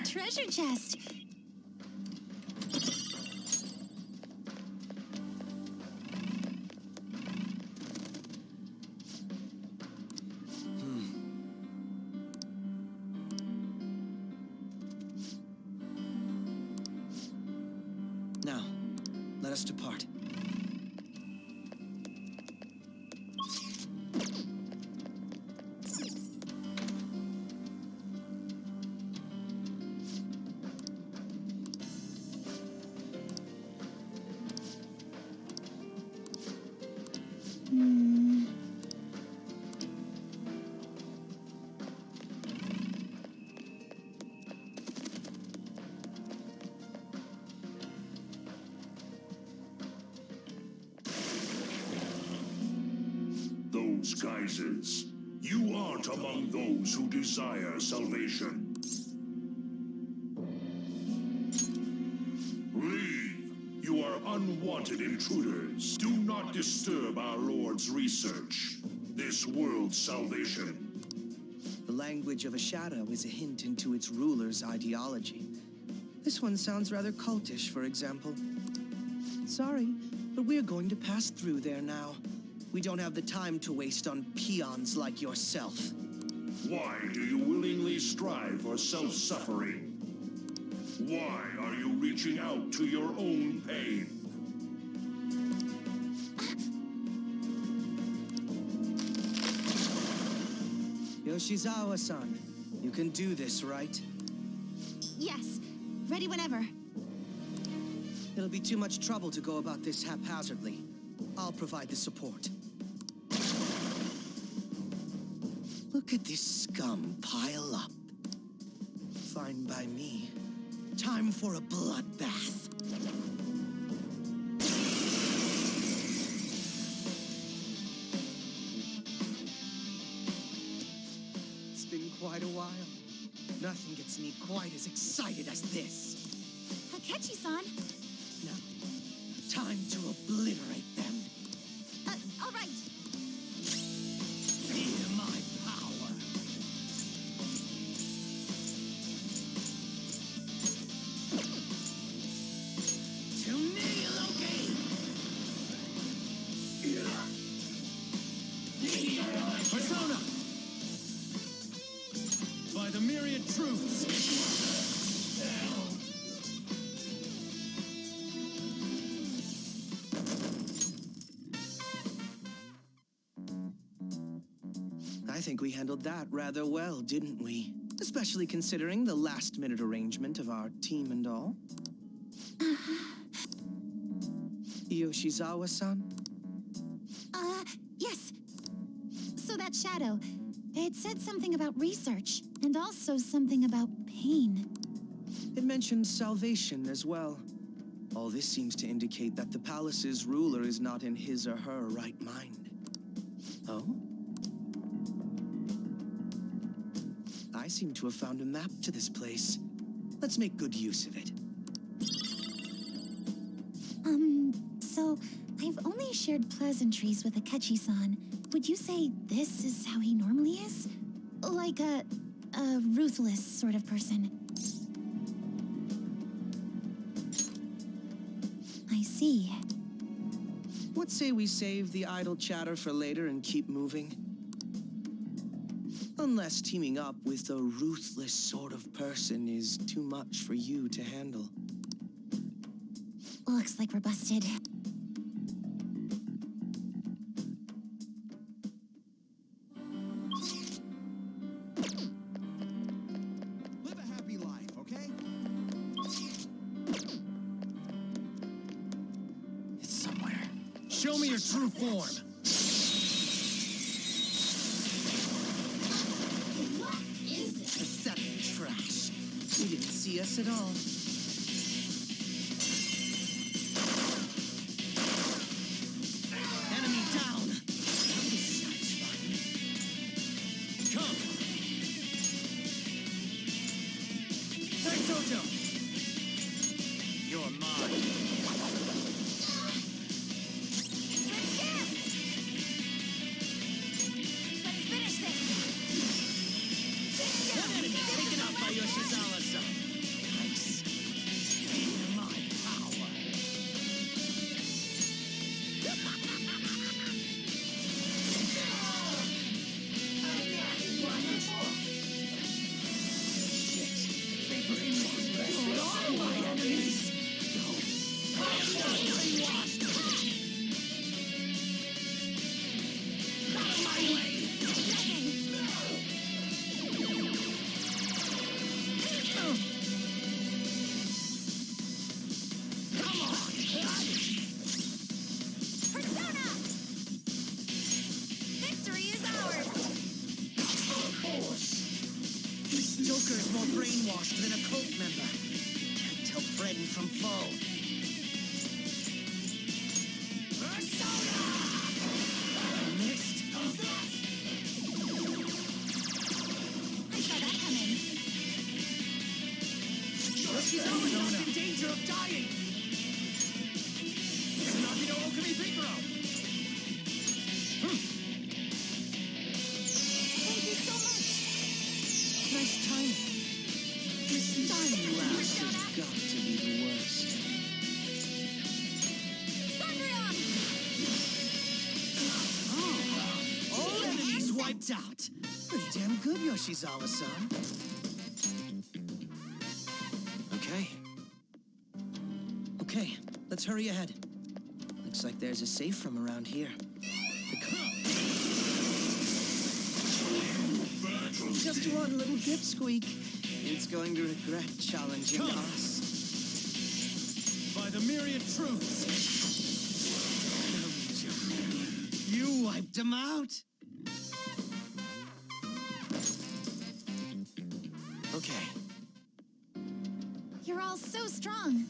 treasure chest. Now, let us depart. Those geysers. You aren't among those who desire salvation. Leave. You are unwanted intruders. Do not disturb our Lord's research. This world's salvation. The language of a shadow is a hint into its ruler's ideology. This one sounds rather cultish, for example. Sorry, but we're going to pass through there now. We don't have the time to waste on peons like yourself. Why do you willingly strive for self-suffering? Why are you reaching out to your own pain? Yoshizawa-san, you can do this, right? Yes, ready whenever. It'll be too much trouble to go about this haphazardly. I'll provide the support. Look at this scum pile up. Fine by me. Time for a bloodbath. It's been quite a while. Nothing gets me quite as excited as this. Takechi-san. Now, time to obliterate them. All right. Feel my power. To me, Loki! Persona! By the myriad truths! I think we handled that rather well, didn't we? Especially considering the last-minute arrangement of our team and all. Yoshizawa-san? Yes. So that shadow, it said something about research, and also something about pain. It mentioned salvation as well. All this seems to indicate that the palace's ruler is not in his or her right mind. Oh? I seem to have found a map to this place. Let's make good use of it. So I've only shared pleasantries with Akechi-san. Would you say this is how he normally is? Like a ruthless sort of person? I see. What say we save the idle chatter for later and keep moving? Unless teaming up with a ruthless sort of person is too much for you to handle. Looks like we're busted. Live a happy life, okay? It's somewhere. Show me your true form! Pathetic trash. You didn't see us at all. Enemy down! This sounds fun. Come! Hey, Toto! You're mine. Let's finish this! One enemy taken out by Yoshizawa-san. doubt. Pretty damn good, Yoshizawa-san. Okay. Okay, let's hurry ahead. Looks like there's a safe from around here. Just one little dipsqueak. It's going to regret challenging us. By the myriad truths. You wiped him out. Okay. You're all so strong.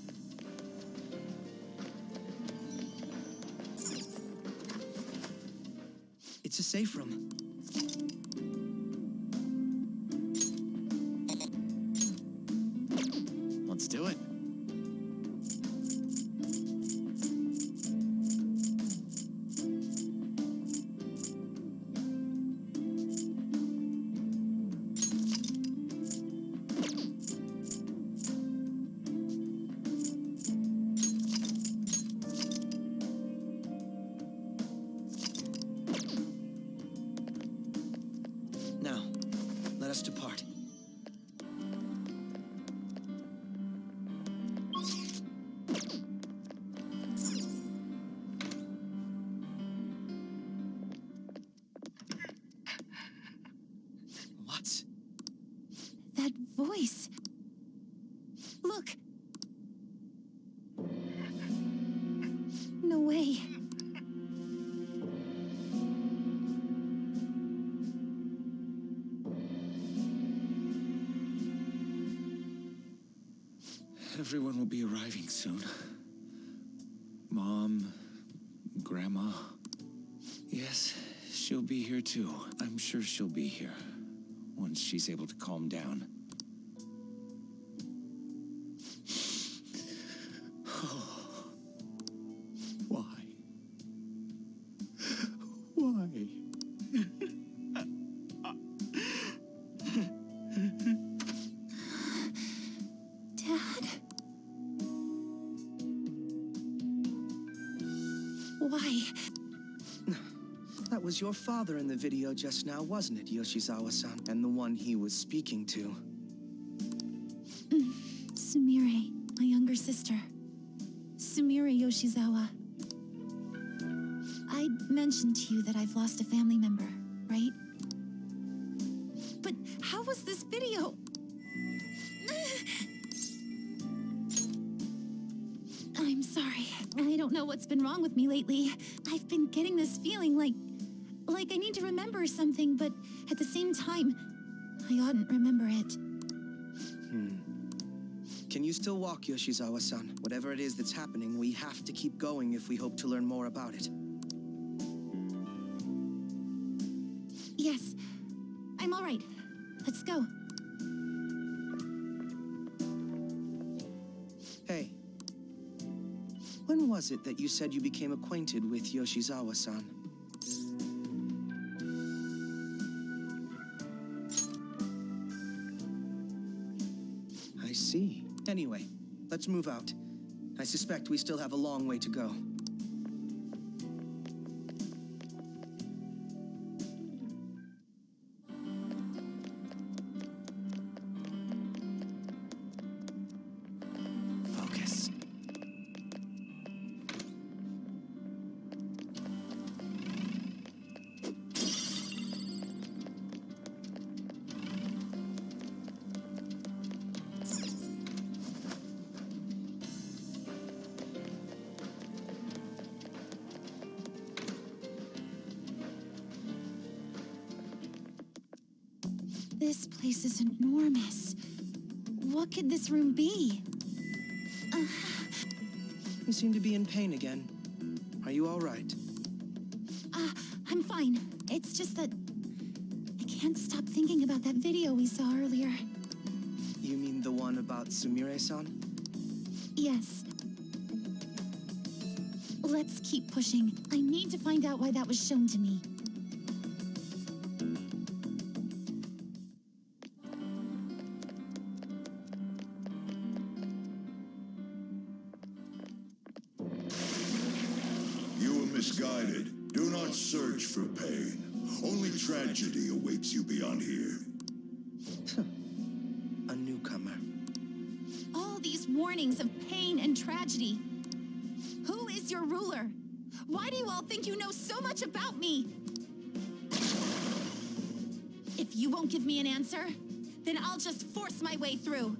It's a safe room. Let's do it. Now, let us depart. What? That voice. Look. No way. Everyone will be arriving soon. Mom, Grandma. Yes, she'll be here too. I'm sure she'll be here once she's able to calm down. Why? Why? Dad? Why? That was your father in the video just now, wasn't it, Yoshizawa-san? And the one he was speaking to. Sumire, my younger sister. Sumire Yoshizawa. I mentioned to you that I've lost a family member, right? But how was this video? I'm sorry. I don't know what's been wrong with me lately. I've been getting this feeling like I need to remember something, but at the same time, I oughtn't remember it. Can you still walk, Yoshizawa-san? Whatever it is that's happening, we have to keep going if we hope to learn more about it. Yes, I'm all right. Let's go. Hey. When was it that you said you became acquainted with Yoshizawa-san? I see. Anyway, let's move out. I suspect we still have a long way to go. Focus. This place is enormous. What could this room be? You seem to be in pain again. Are you all right? I'm fine. It's just that I can't stop thinking about that video we saw earlier. You mean the one about Sumire-san? Yes. Let's keep pushing. I need to find out why that was shown to me. You were misguided. Do not search for pain. Only tragedy awaits you beyond here. A newcomer. All these warnings of pain and tragedy. Who is your ruler? Why do you all think you know so much about me? If you won't give me an answer, then I'll just force my way through.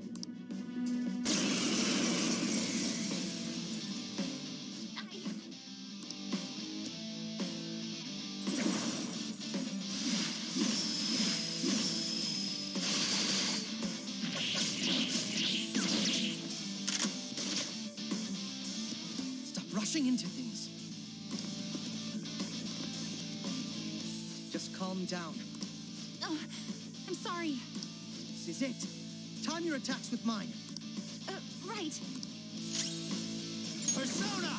Stop rushing into things. Just calm down. Oh, I'm sorry. This is it. Time your attacks with mine. Right. Persona!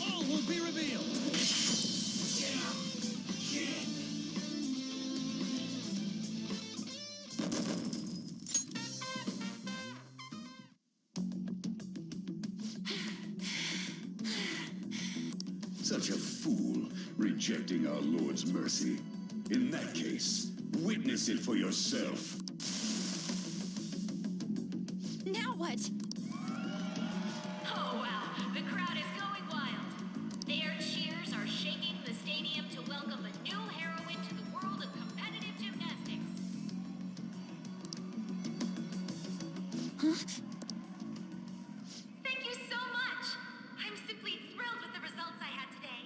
All will be revealed! Such a fool, rejecting our Lord's mercy. In that case, witness it for yourself. Now what? Oh, wow. The crowd is going wild. Their cheers are shaking the stadium to welcome a new heroine to the world of competitive gymnastics. Thank you so much. I'm simply thrilled with the results I had today.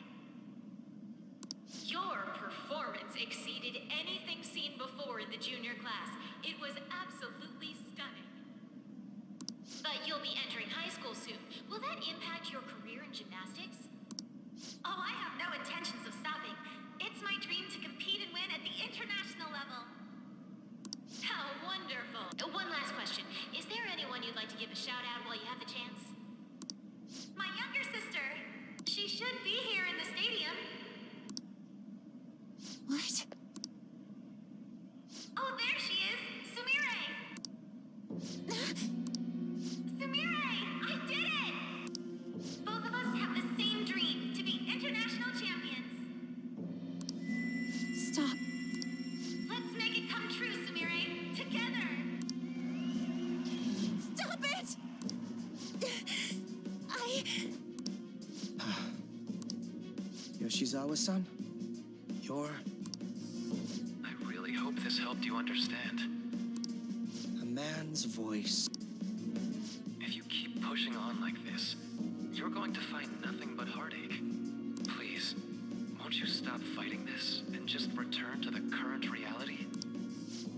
Your performance exceeded anything seen before in the junior class. It was absolutely stunning. But you'll be entering high school soon. Will that impact your career in gymnastics? Oh, I have no intentions of stopping. It's my dream to compete and win at the international level. How wonderful. One last question. Is there anyone you'd like to give a shout out while you have the chance? My younger sister. She should be here in the stadium. What? Oh, there she is. Sumire. Sumire, I did it! Both of us have the same dream, to be international champions. Stop. Let's make it come true, Sumire. Together. Stop it! Yoshizawa-san, you're I really hope this helped you understand. a man's voice. If you keep pushing on like this, you're going to find nothing but heartache. Please, won't you stop fighting this and just return to the current reality?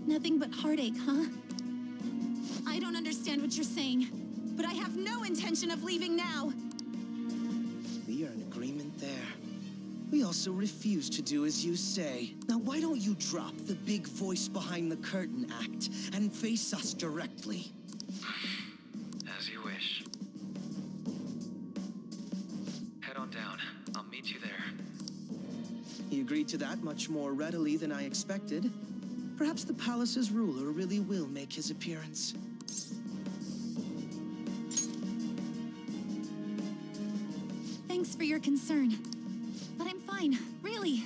Nothing but heartache, huh? I don't understand what you're saying, but I have no intention of leaving now. We are in agreement there. We also refuse to do as you say. Now, why don't you drop the big voice behind the curtain act and face us directly? As you wish. Head on down. I'll meet you there. He agreed to that much more readily than I expected. Perhaps the palace's ruler really will make his appearance. Thanks for your concern. But I'm fine, really.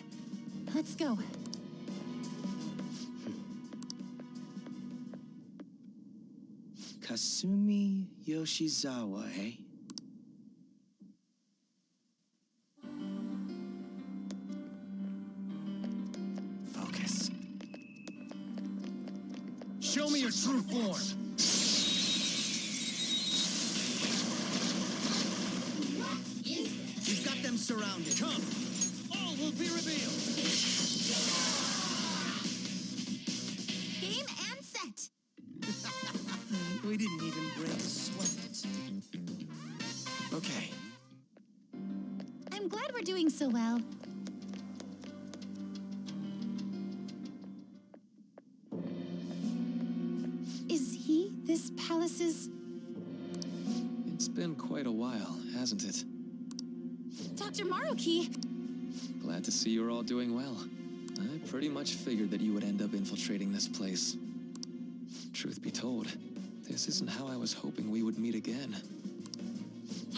Let's go. Kasumi Yoshizawa, eh? Focus. Show me your true form! We've got them surrounded. Come! All will be revealed! Game and set. We didn't even break a sweat. Okay. I'm glad we're doing so well. Is he this palace's... It's been quite a while, hasn't it? Dr. Maruki? Glad to see you're all doing well. I pretty much figured that you would end up infiltrating this place. Truth be told, this isn't how I was hoping we would meet again.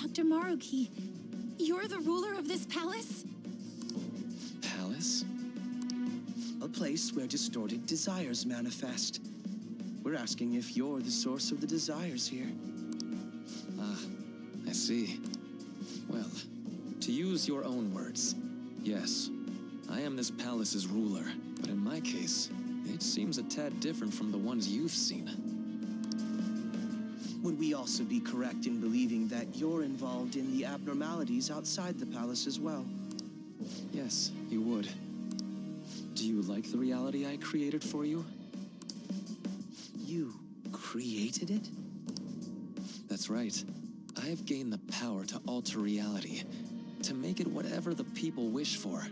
Dr. Maruki, you're the ruler of this palace? Palace? A place where distorted desires manifest. We're asking if you're the source of the desires here. Ah, I see. Well, to use your own words, yes, I am this palace's ruler, but in my case, it seems a tad different from the ones you've seen. Would we also be correct in believing that you're involved in the abnormalities outside the palace as well? Yes, you would. Do you like the reality I created for you? You created it? That's right. I have gained the power to alter reality, to make it whatever the people wish for.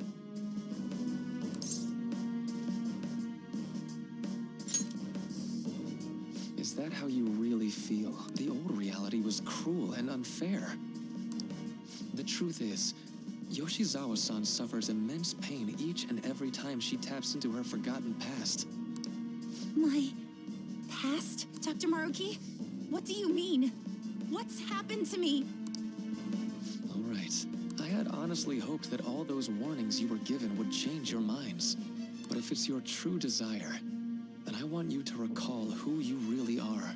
Is that how you really feel? The old reality was cruel and unfair. The truth is, Yoshizawa-san suffers immense pain each and every time she taps into her forgotten past. My past, Dr. Maruki? What do you mean? What's happened to me? All right. I had honestly hoped that all those warnings you were given would change your minds. But if it's your true desire, then I want you to recall who you really are.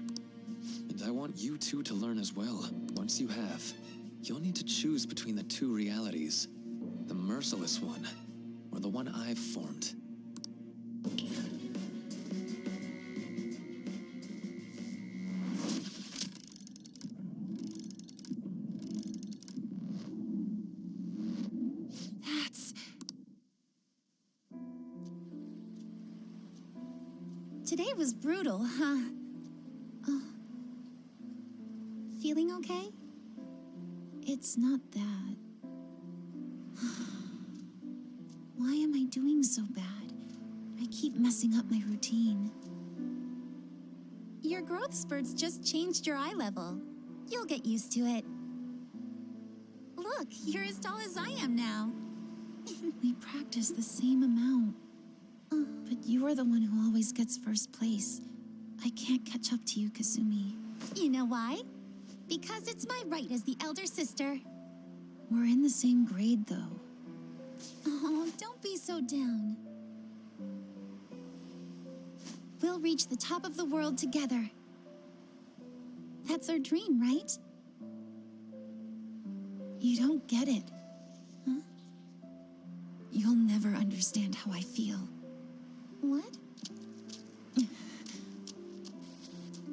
And I want you two to learn as well. Once you have, you'll need to choose between the two realities. The merciless one, or the one I've formed. Today was brutal, huh? Oh. Feeling okay? It's not that. Why am I doing so bad? I keep messing up my routine. Your growth spurts just changed your eye level. You'll get used to it. Look, you're as tall as I am now. We practice the same amount. But you are the one who always gets first place. I can't catch up to you, Kasumi. You know why? Because it's my right as the elder sister. We're in the same grade, though. Oh, don't be so down. We'll reach the top of the world together. That's our dream, right? You don't get it, huh? You'll never understand how I feel. What?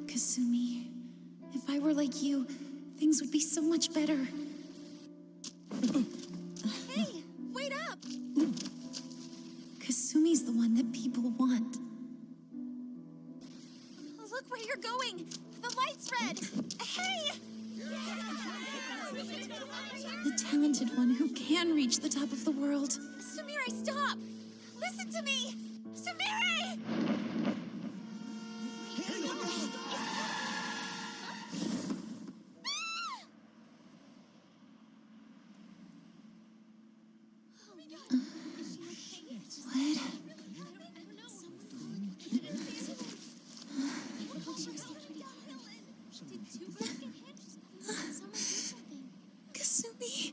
Kasumi, if I were like you, things would be so much better. Hey, wait up! Kasumi's the one that people want. Look where you're going! The light's red! Hey! The talented one who can reach the top of the world. Sumire, stop! Listen to me! Sumire! Kasumi.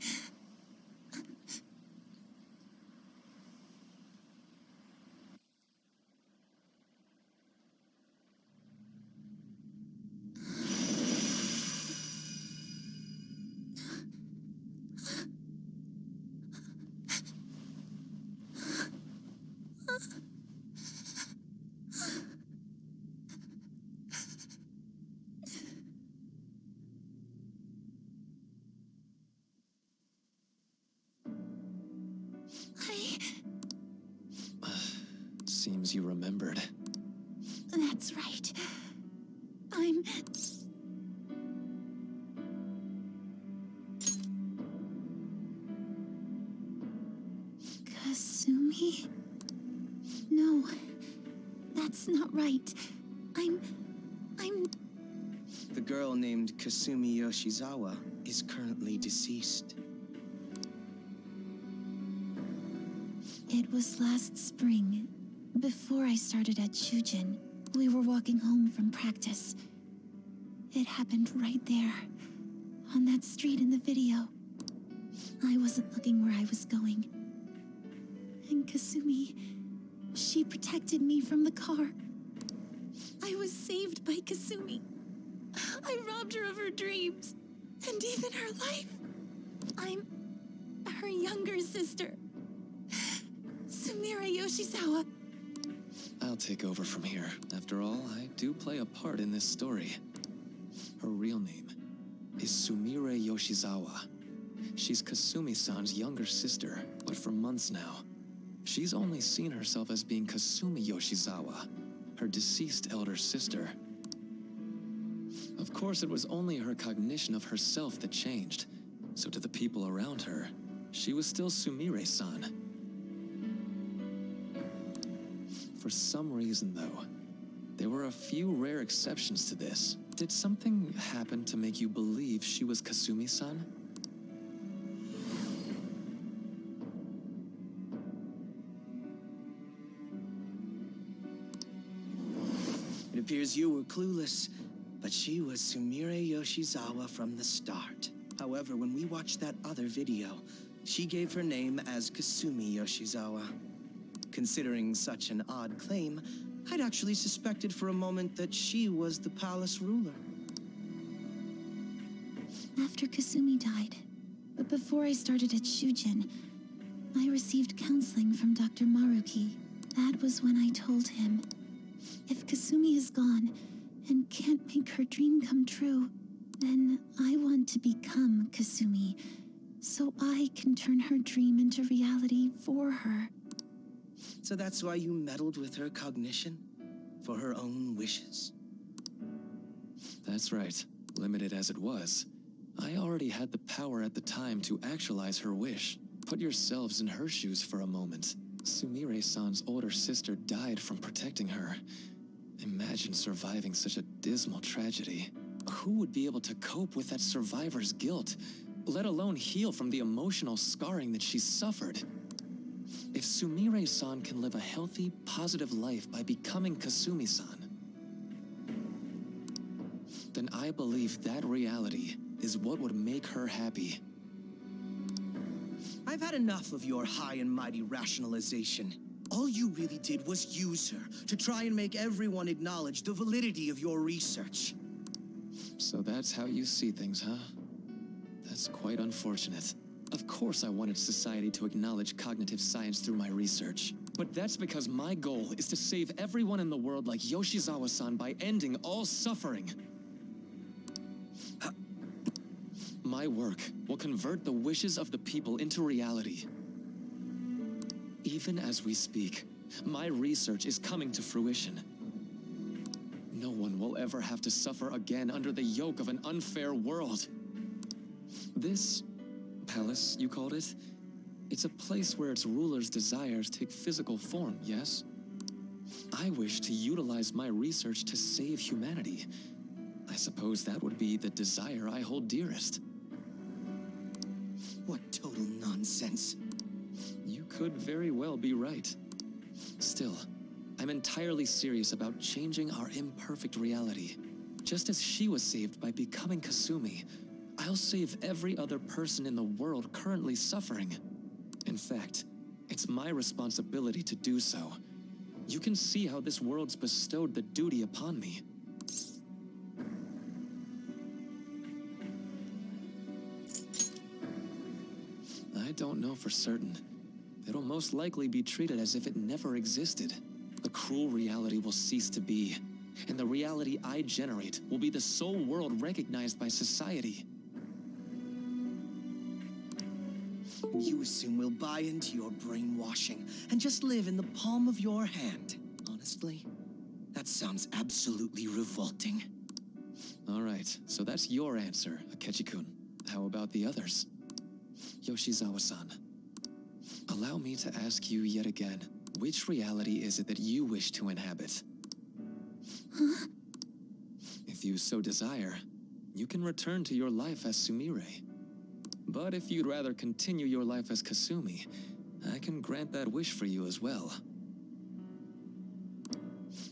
Seems you remembered. That's right. I'm... Kasumi? No, that's not right. I'm... The girl named Kasumi Yoshizawa is currently deceased. It was last spring. Before I started at Shujin, we were walking home from practice. It happened right there, on that street in the video. I wasn't looking where I was going. And Kasumi, she protected me from the car. I was saved by Kasumi. I robbed her of her dreams, and even her life. I'm her younger sister, Sumire Yoshizawa. I'll take over from here. After all, I do play a part in this story. Her real name is Sumire Yoshizawa. She's Kasumi-san's younger sister, but for months now, she's only seen herself as being Kasumi Yoshizawa, her deceased elder sister. Of course, it was only her cognition of herself that changed, so to the people around her, she was still Sumire-san. For some reason, though, there were a few rare exceptions to this. Did something happen to make you believe she was Kasumi-san? It appears you were clueless, but she was Sumire Yoshizawa from the start. However, when we watched that other video, she gave her name as Kasumi Yoshizawa. Considering such an odd claim, I'd actually suspected for a moment that she was the palace ruler. After Kasumi died, but before I started at Shujin, I received counseling from Dr. Maruki. That was when I told him, if Kasumi is gone and can't make her dream come true, then I want to become Kasumi, so I can turn her dream into reality for her. So that's why you meddled with her cognition? For her own wishes? That's right. Limited as it was, I already had the power at the time to actualize her wish. Put yourselves in her shoes for a moment. Sumire-san's older sister died from protecting her. Imagine surviving such a dismal tragedy. Who would be able to cope with that survivor's guilt, let alone heal from the emotional scarring that she suffered? If Sumire-san can live a healthy, positive life by becoming Kasumi-san, then I believe that reality is what would make her happy. I've had enough of your high and mighty rationalization. All you really did was use her to try and make everyone acknowledge the validity of your research. So that's how you see things, huh? That's quite unfortunate. Of course I wanted society to acknowledge cognitive science through my research. But that's because my goal is to save everyone in the world like Yoshizawa-san by ending all suffering. My work will convert the wishes of the people into reality. Even as we speak, my research is coming to fruition. No one will ever have to suffer again under the yoke of an unfair world. This palace, you called it? It's a place where its rulers' desires take physical form, yes? I wish to utilize my research to save humanity. I suppose that would be the desire I hold dearest. What total nonsense. You could very well be right. Still, I'm entirely serious about changing our imperfect reality. Just as she was saved by becoming Kasumi, I'll save every other person in the world currently suffering. In fact, it's my responsibility to do so. You can see how this world's bestowed the duty upon me. I don't know for certain. It'll most likely be treated as if it never existed. The cruel reality will cease to be, and the reality I generate will be the sole world recognized by society. You assume we'll buy into your brainwashing and just live in the palm of your hand. Honestly, that sounds absolutely revolting. All right, so that's your answer, Akechi-kun. How about the others? Yoshizawa-san, allow me to ask you yet again, which reality is it that you wish to inhabit? Huh? If you so desire, you can return to your life as Sumire. But if you'd rather continue your life as Kasumi, I can grant that wish for you as well.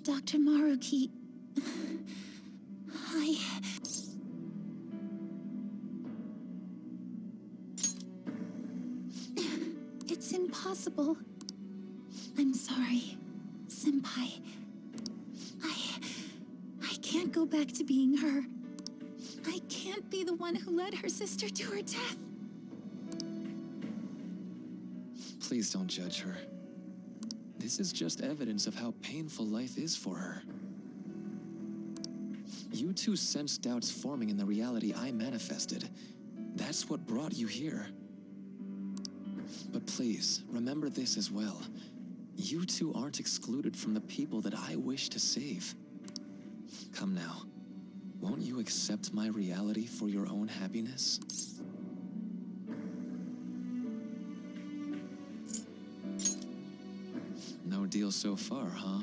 Dr. Maruki... It's impossible. I'm sorry, Senpai. I can't go back to being her. I can't be the one who led her sister to her death. Please don't judge her. This is just evidence of how painful life is for her. You two sensed doubts forming in the reality I manifested. That's what brought you here. But please, remember this as well. You two aren't excluded from the people that I wish to save. Come now. Won't you accept my reality for your own happiness? No deal so far, huh?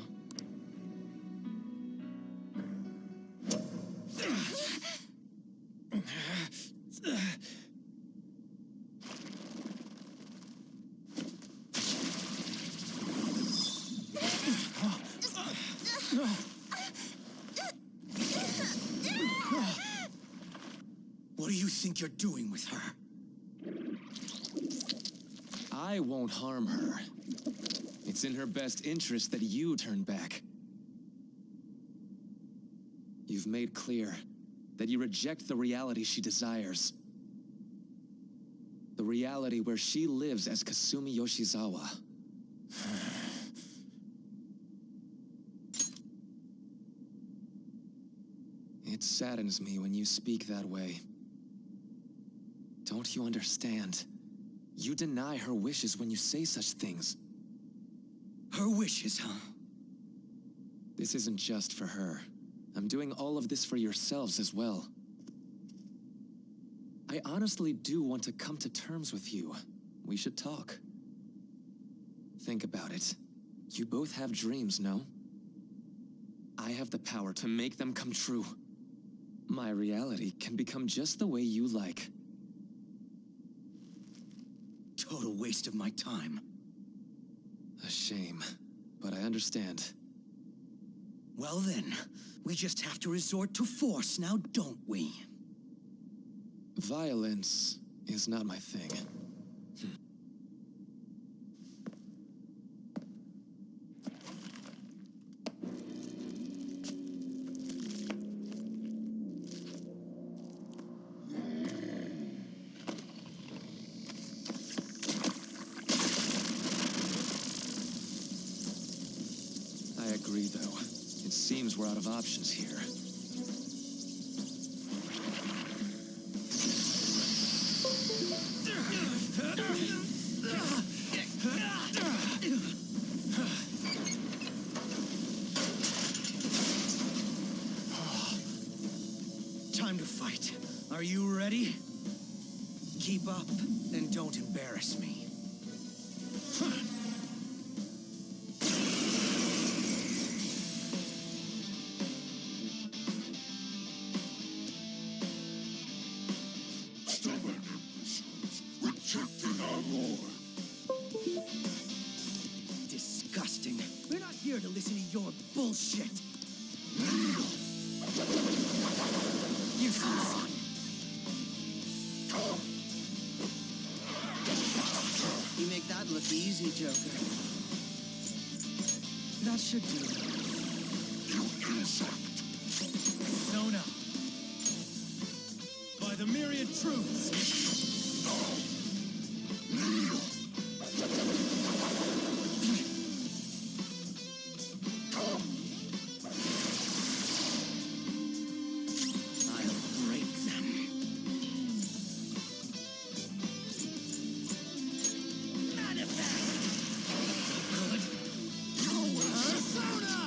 What do you think you're doing with her? I won't harm her. It's in her best interest that you turn back. You've made clear that you reject the reality she desires. The reality where she lives as Kasumi Yoshizawa. It saddens me when you speak that way. Don't you understand? You deny her wishes when you say such things. Her wishes, huh? This isn't just for her. I'm doing all of this for yourselves as well. I honestly do want to come to terms with you. We should talk. Think about it. You both have dreams, no? I have the power to make them come true. My reality can become just the way you like. Total waste of my time. A shame, but I understand. Well then, we just have to resort to force now, don't we? Violence is not my thing. I agree, though. It seems we're out of options here. Time to fight. Are you ready? Keep up, and don't embarrass me. Stubborn imbeciles, rejecting our lord. Disgusting. We're not here to listen to your bullshit. Useless. You make that look easy, Joker. That should do it. You insect. Sona. By the myriad truths. I'll break them. Manifest! Good. Persona!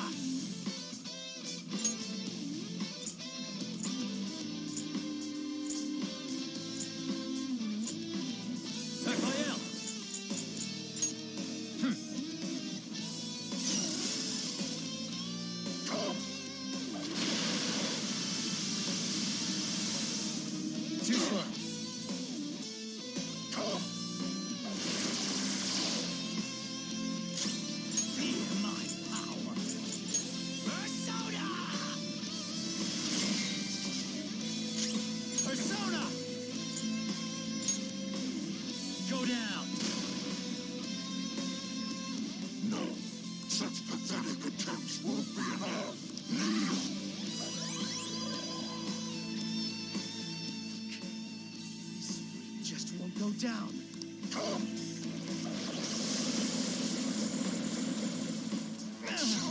down.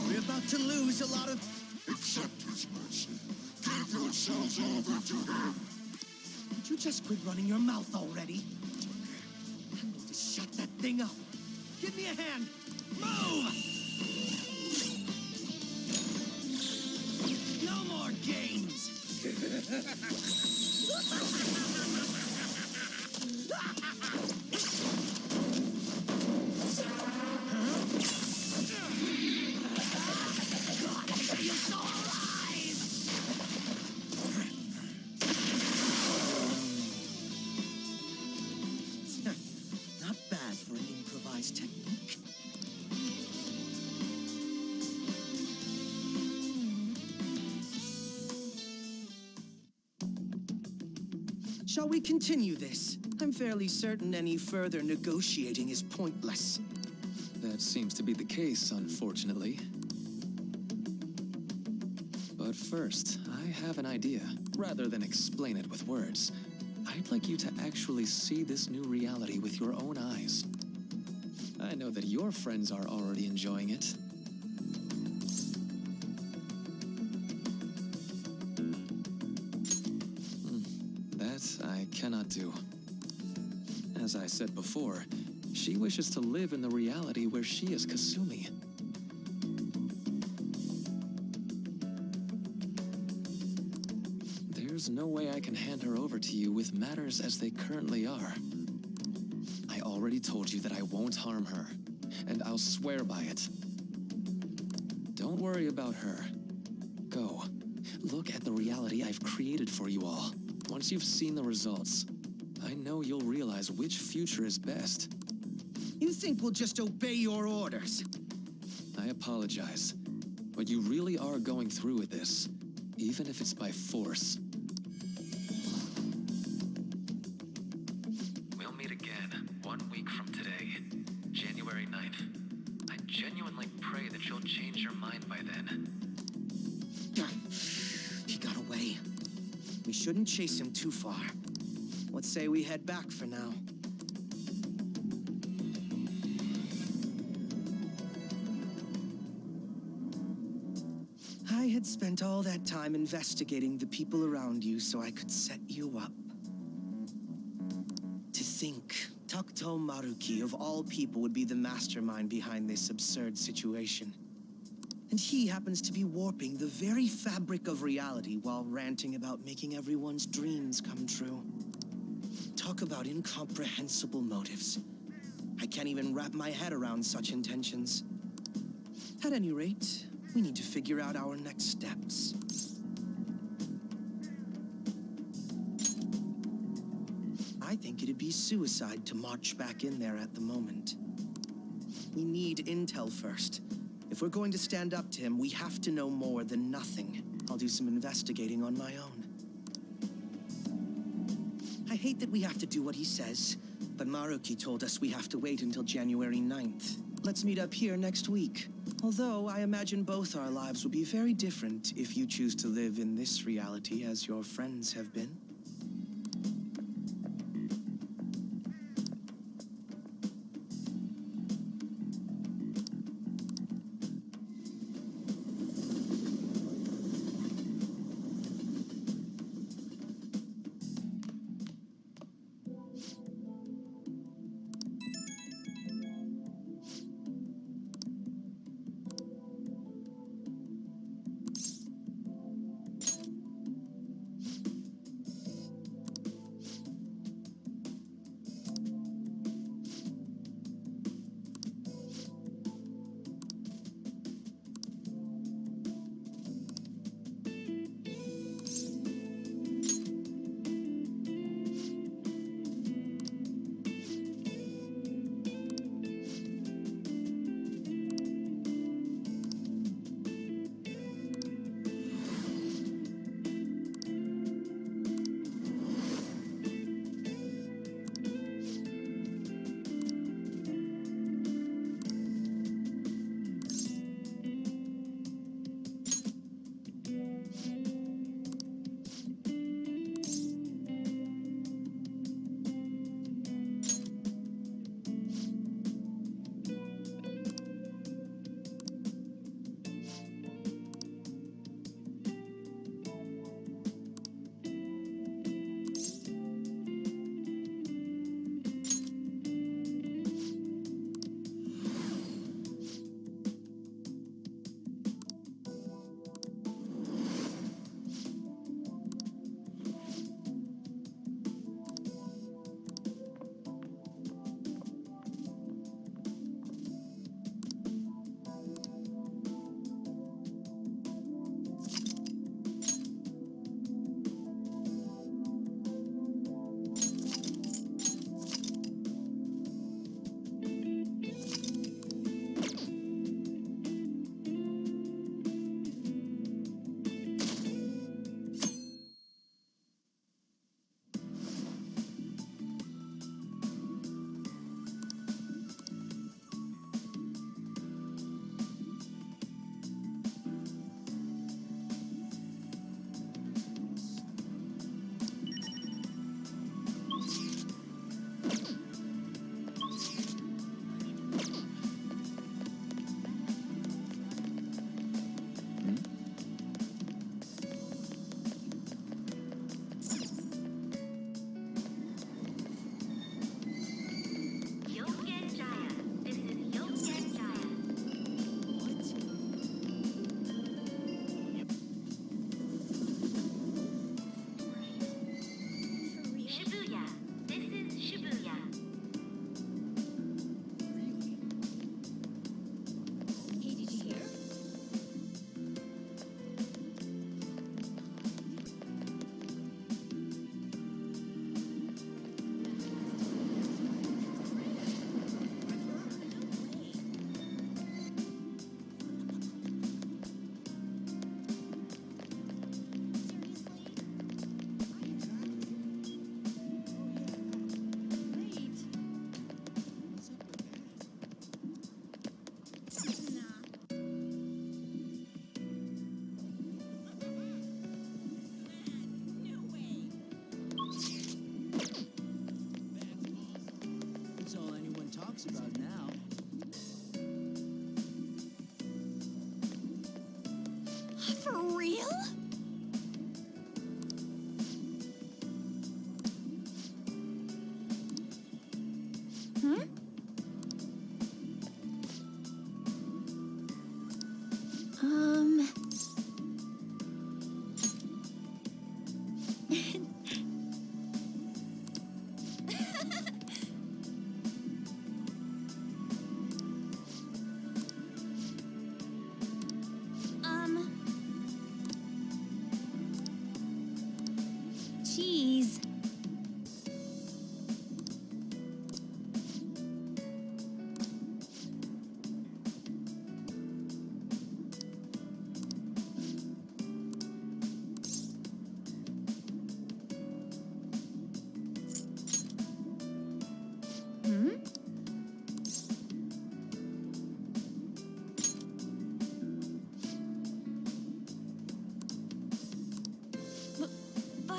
We're about to lose a lot of... Accept his mercy. Give yourselves over to him. Would you just quit running your mouth already? I'm going to shut that thing up. Give me a hand. Move! No more games! You're so alive! Not bad for an improvised technique. Shall we continue this? I'm fairly certain any further negotiating is pointless. That seems to be the case, unfortunately. But first, I have an idea. Rather than explain it with words, I'd like you to actually see this new reality with your own eyes. I know that your friends are already enjoying it. That I cannot do. As I said before, she wishes to live in the reality where she is Kasumi. There's no way I can hand her over to you with matters as they currently are. I already told you that I won't harm her, and I'll swear by it. Don't worry about her. Go. Look at the reality I've created for you all. Once you've seen the results, I know you'll realize which future is best. You think we'll just obey your orders? I apologize, but you really are going through with this, even if it's by force. We'll meet again 1 week from today, January 9th. I genuinely pray that you'll change your mind by then. He got away. We shouldn't chase him too far. Let's say we head back for now. I had spent all that time investigating the people around you so I could set you up. To think, Takuto Maruki of all people would be the mastermind behind this absurd situation. And he happens to be warping the very fabric of reality while ranting about making everyone's dreams come true. Talk about incomprehensible motives. I can't even wrap my head around such intentions. At any rate, we need to figure out our next steps. I think it'd be suicide to march back in there at the moment. We need intel first. If we're going to stand up to him, we have to know more than nothing. I'll do some investigating on my own. I hate that we have to do what he says, but Maruki told us we have to wait until January 9th. Let's meet up here next week. Although I imagine both our lives will be very different if you choose to live in this reality as your friends have been.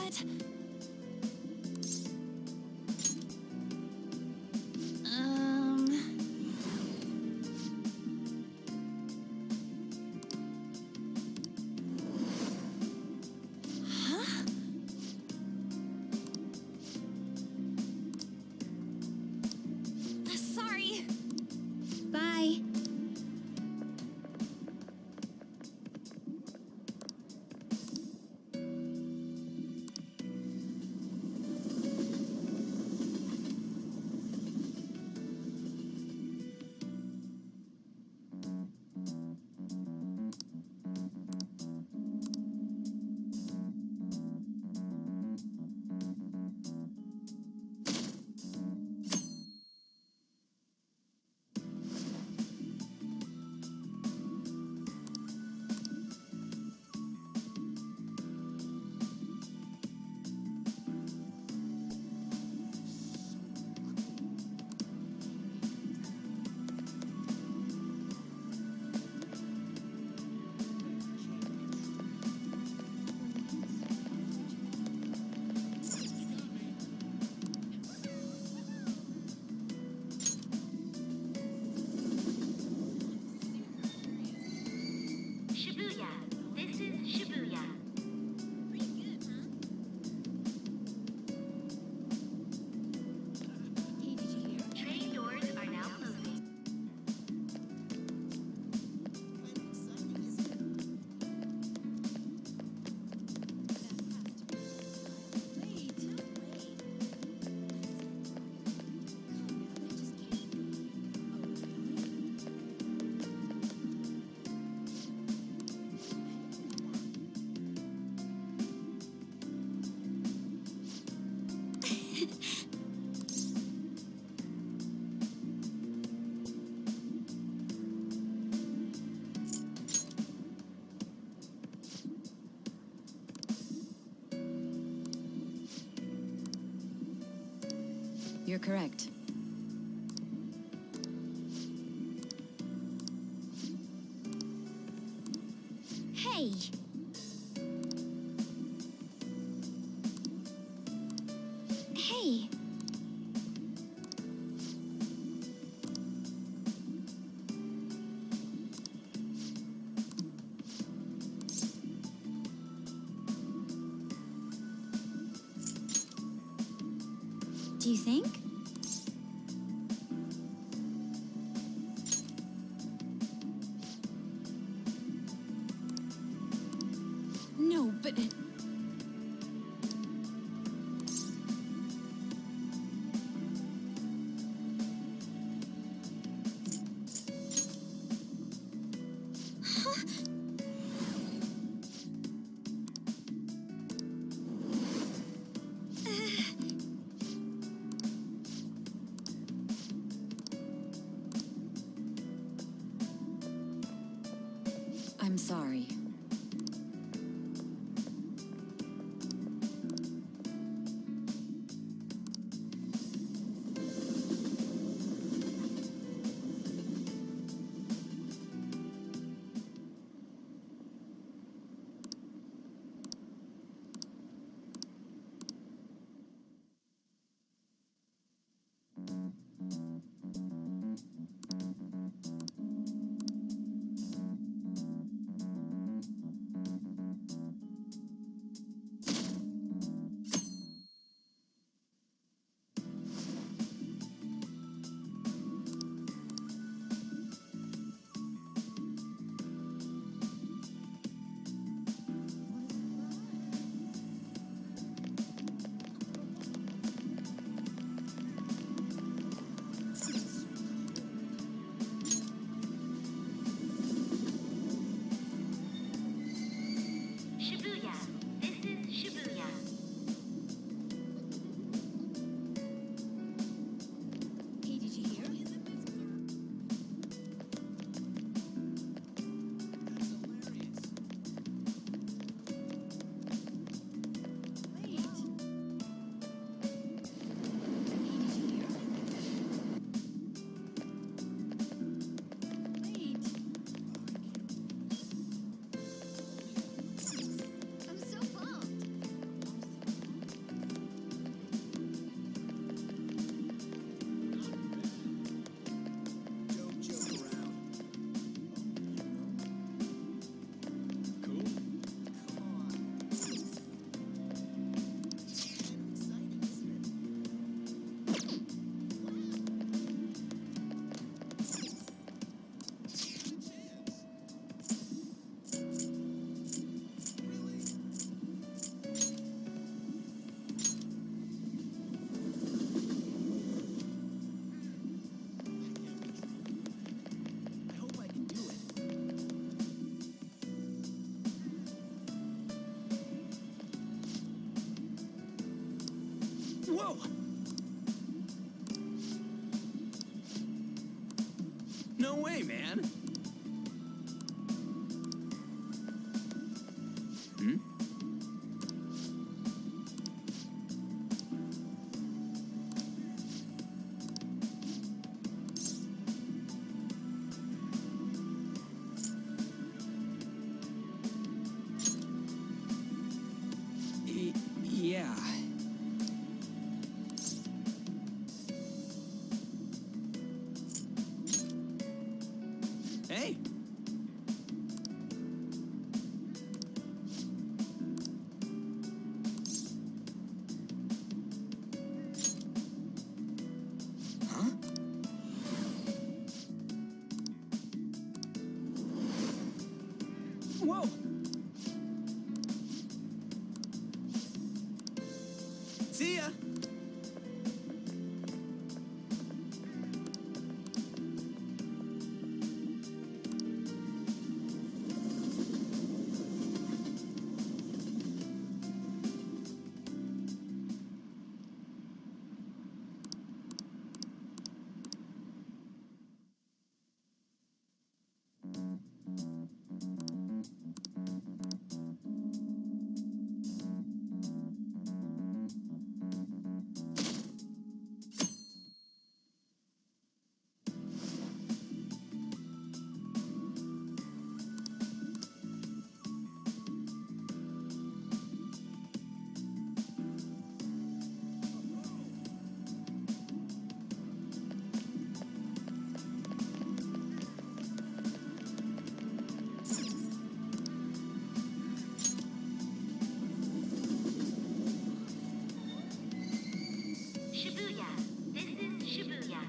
What? Huh? Sorry. Bye. Shibuya. This is Shibuya. Train doors are now closing. You're correct. Hey. Hey. Do you think? No, but... I'm sorry. No way, man. Hmm? Yeah. Hey. Huh? Whoa. See ya. Shibuya. This is Shibuya.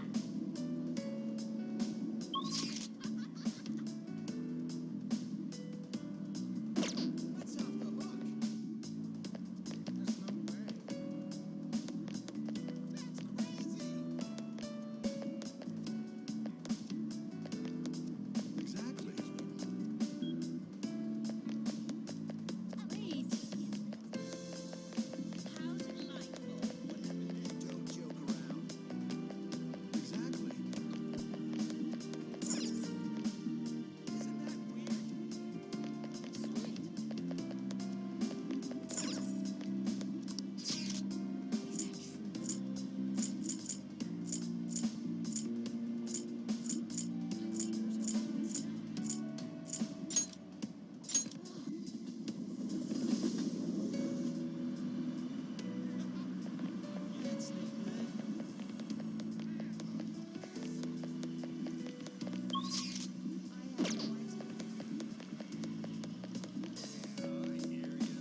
That's off the hook. There's no way. That's crazy. Exactly. Don't joke around. Exactly. Isn't that weird? That's no good. I hear ya.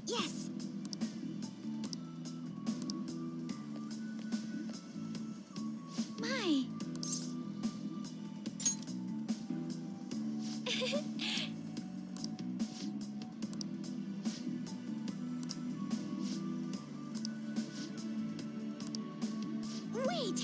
Yes! My! Wait!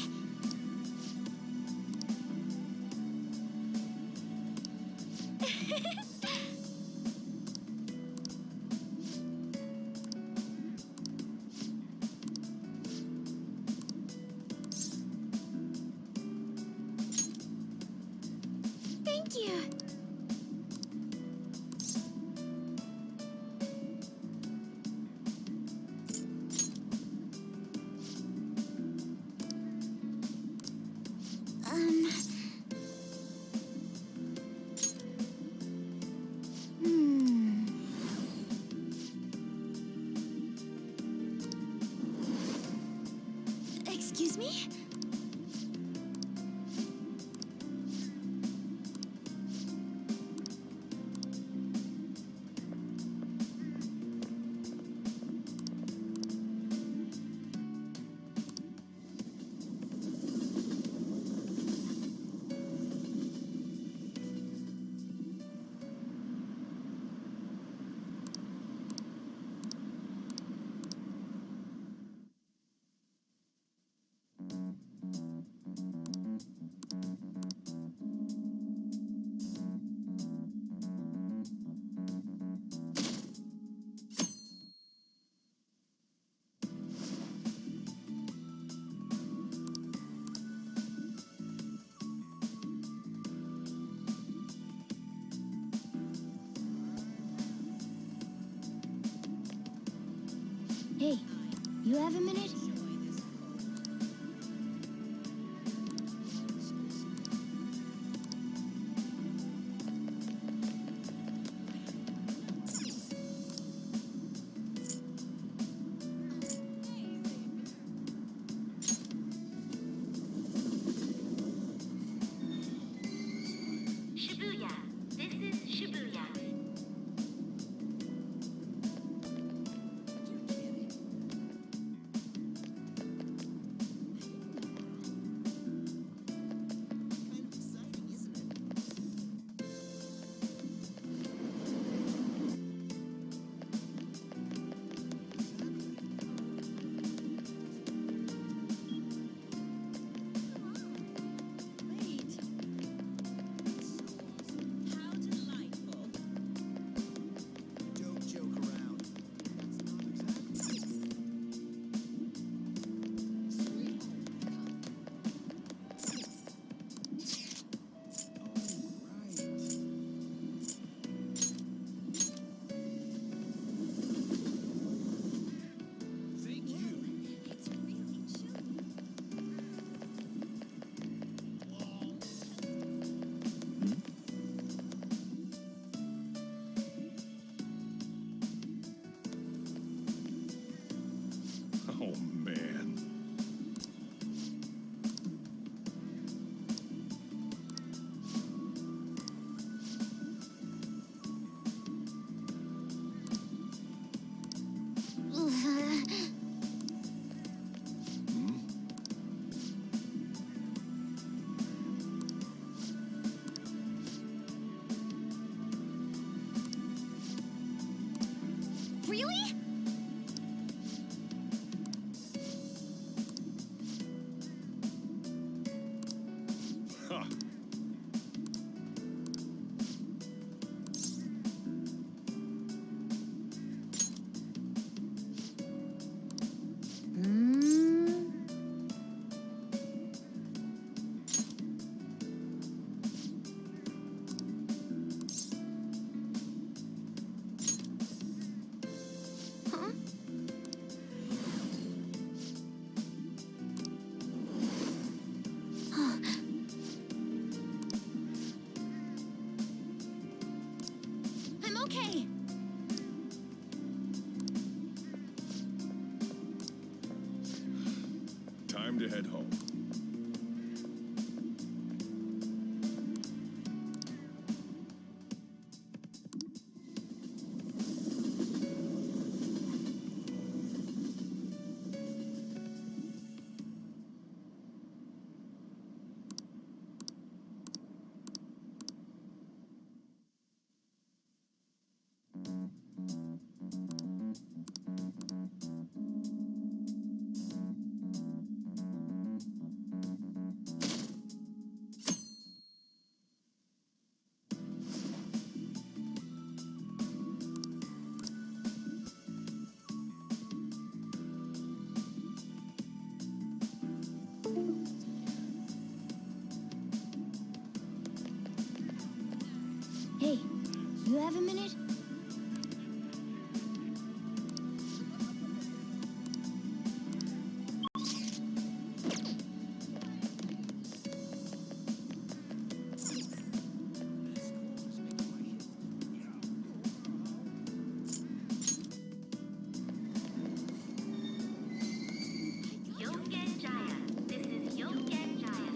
Thank you! You have a minute? Shibuya. This is Shibuya. Don't joke around. Thank you. Oh, man. Really? Ha! Hmm. Huh? I'm okay. Time to head home. Hey, you have a minute? Yogen Jaya. This is Yogen Jaya.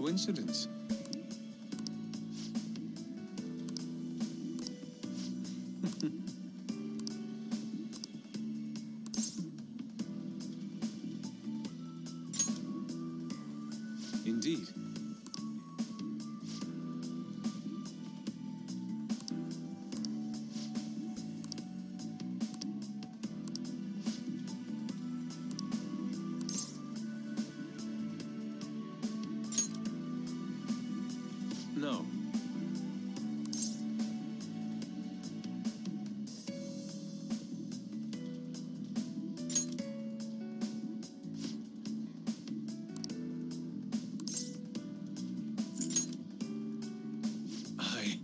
coincidence. Indeed. No. I...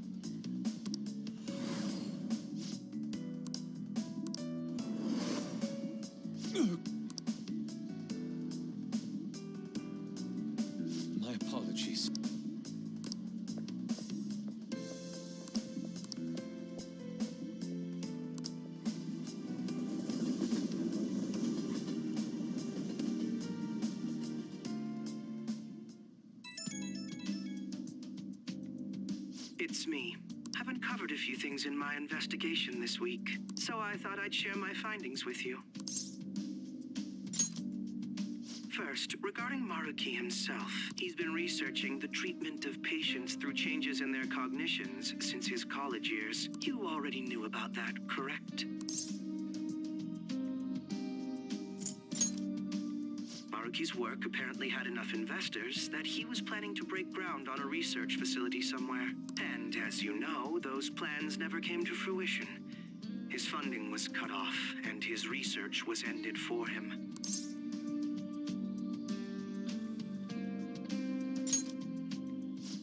My apologies. It's me. I've uncovered a few things in my investigation this week, so I thought I'd share my findings with you. First, regarding Maruki himself, he's been researching the treatment of patients through changes in their cognitions since his college years. You already knew about that, correct? Maruki's work apparently had enough investors that he was planning to break ground on a research facility somewhere. And as you know, those plans never came to fruition. His funding was cut off, and his research was ended for him.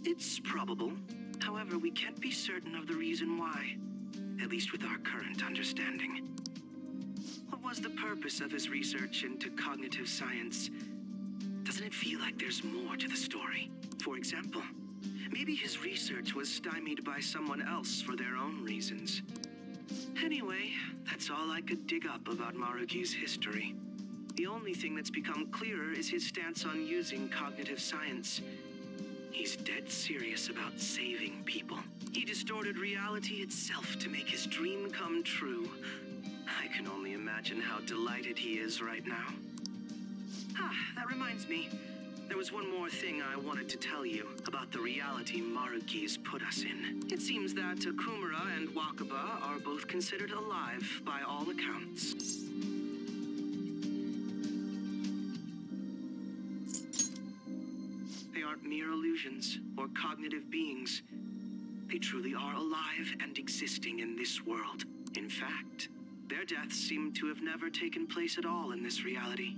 It's probable. However, we can't be certain of the reason why, at least with our current understanding. What was the purpose of his research into cognitive science? Doesn't it feel like there's more to the story? For example, maybe his research was stymied by someone else for their own reasons. Anyway, that's all I could dig up about Maruki's history. The only thing that's become clearer is his stance on using cognitive science. He's dead serious about saving people. He distorted reality itself to make his dream come true. I can only imagine how delighted he is right now. That reminds me. There was one more thing I wanted to tell you about the reality Maruki's put us in. It seems that Okumura and Wakaba are both considered alive by all accounts. They aren't mere illusions or cognitive beings. They truly are alive and existing in this world. In fact, their deaths seem to have never taken place at all in this reality.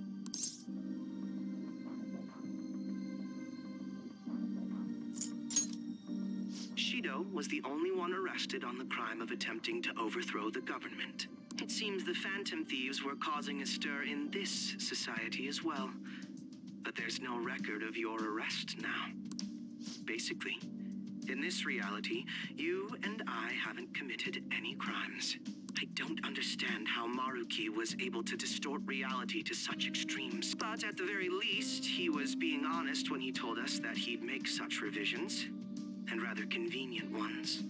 Shido was the only one arrested on the crime of attempting to overthrow the government. It seems the Phantom Thieves were causing a stir in this society as well. But there's no record of your arrest now. Basically, in this reality, you and I haven't committed any crimes. I don't understand how Maruki was able to distort reality to such extremes. But at the very least, he was being honest when he told us that he'd make such revisions, and rather convenient ones.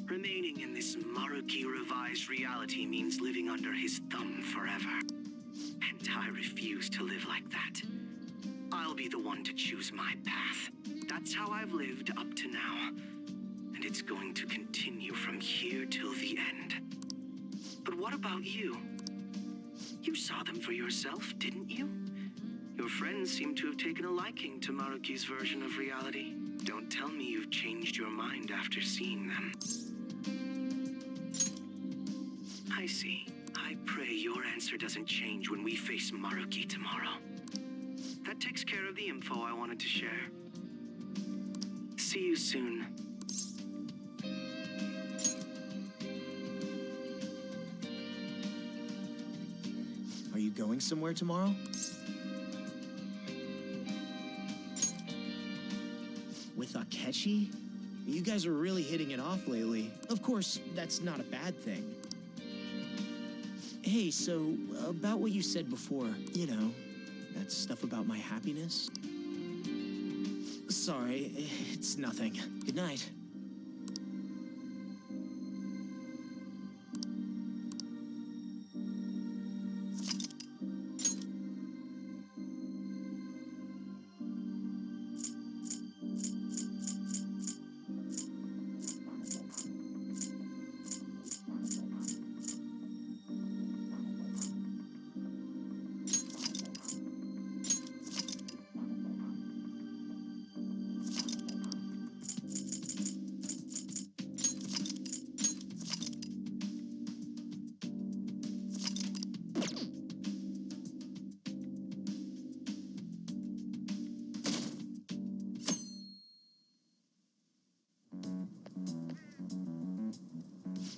Remaining in this Maruki revised reality means living under his thumb forever. And I refuse to live like that. I'll be the one to choose my path. That's how I've lived up to now. And it's going to continue from here till the end. But what about you? You saw them for yourself, didn't you? Your friends seem to have taken a liking to Maruki's version of reality. Don't tell me you've changed your mind after seeing them. I see. I pray your answer doesn't change when we face Maruki tomorrow. That takes care of the info I wanted to share. See you soon. Are you going somewhere tomorrow? With Akechi? You guys are really hitting it off lately. Of course, that's not a bad thing. Hey, so, about what you said before, you know, that stuff about my happiness? Sorry, it's nothing. Good night.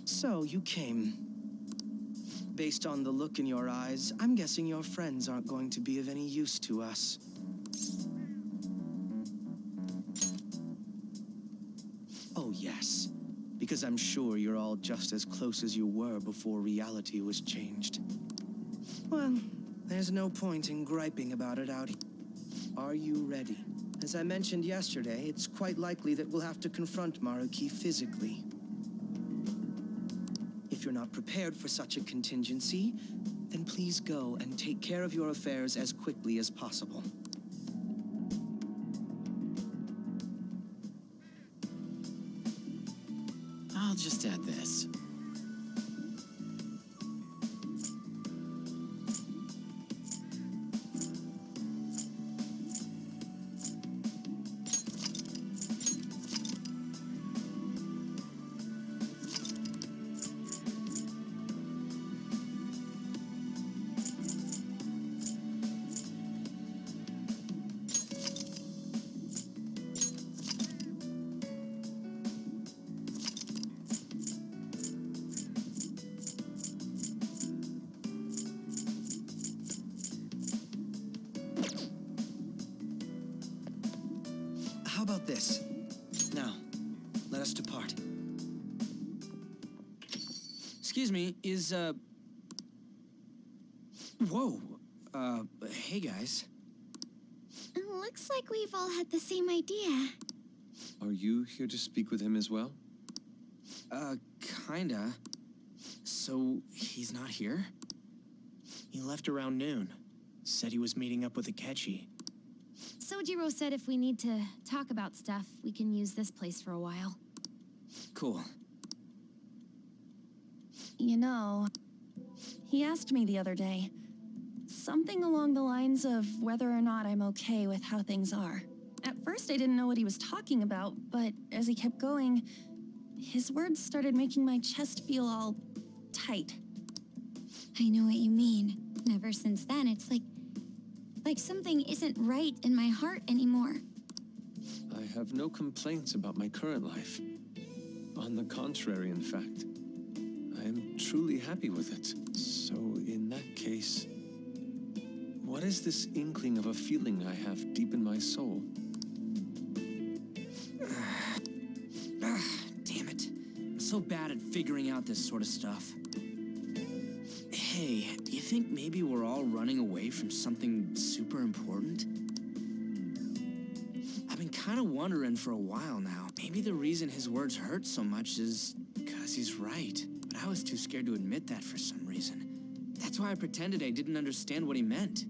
So, you came. Based on the look in your eyes, I'm guessing your friends aren't going to be of any use to us. Oh, yes. Because I'm sure you're all just as close as you were before reality was changed. Well, there's no point in griping about it out here. Are you ready? As I mentioned yesterday, it's quite likely that we'll have to confront Maruki physically. If you're not prepared for such a contingency, then please go and take care of your affairs as quickly as possible. I'll just add this. How about this? Now, let us depart. Excuse me, Whoa. Hey guys. Looks like we've all had the same idea. Are you here to speak with him as well? Kinda. So, he's not here? He left around noon. Said he was meeting up with Akechi. Sojiro said if we need to talk about stuff, we can use this place for a while. Cool. You know, he asked me the other day, something along the lines of whether or not I'm okay with how things are. At first, I didn't know what he was talking about, but as he kept going, his words started making my chest feel all tight. I know what you mean. Ever since then, it's like something isn't right in my heart anymore. I have no complaints about my current life. On the contrary, in fact. I am truly happy with it. So, in that case, what is this inkling of a feeling I have deep in my soul? Damn it. I'm so bad at figuring out this sort of stuff. Hey, do you think maybe we're all running away from something super important? I've been kind of wondering for a while now. Maybe the reason his words hurt so much is because he's right. But I was too scared to admit that for some reason. That's why I pretended I didn't understand what he meant.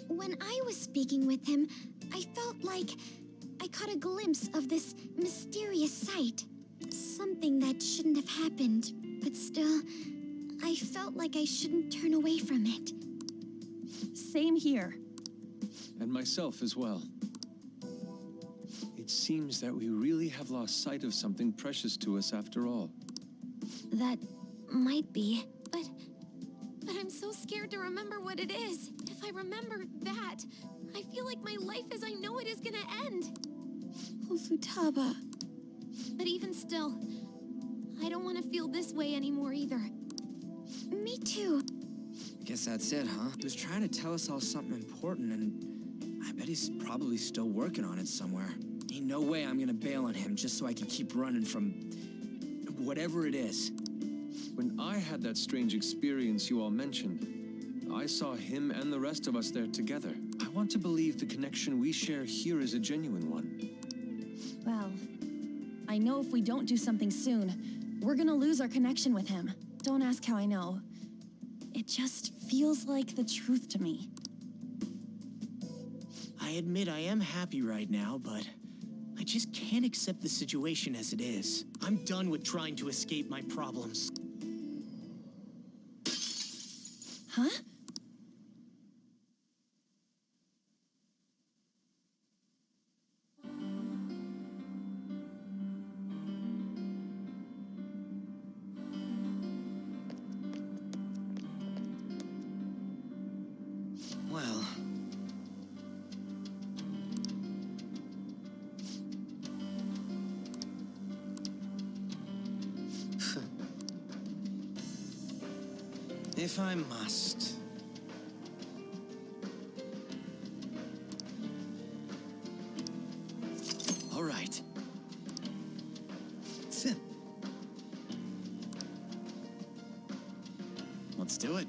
When I was speaking with him, I felt like I caught a glimpse of this mysterious sight. Something that shouldn't have happened, but still, I felt like I shouldn't turn away from it. Same here. And myself as well. It seems that we really have lost sight of something precious to us after all. That might be, but I'm so scared to remember what it is. If I remember that, I feel like my life as I know it is gonna end. Oh, Futaba. But even still, I don't want to feel this way anymore either. Me too. Guess that's it, huh? He was trying to tell us all something important, and I bet he's probably still working on it somewhere. Ain't no way I'm gonna bail on him just so I can keep running from whatever it is. When I had that strange experience you all mentioned, I saw him and the rest of us there together. I want to believe the connection we share here is a genuine one. Well, I know if we don't do something soon, we're gonna lose our connection with him. Don't ask how I know. It just feels like the truth to me. I admit I am happy right now, but I just can't accept the situation as it is. I'm done with trying to escape my problems. Huh? Well, if I must. All right. Let's do it.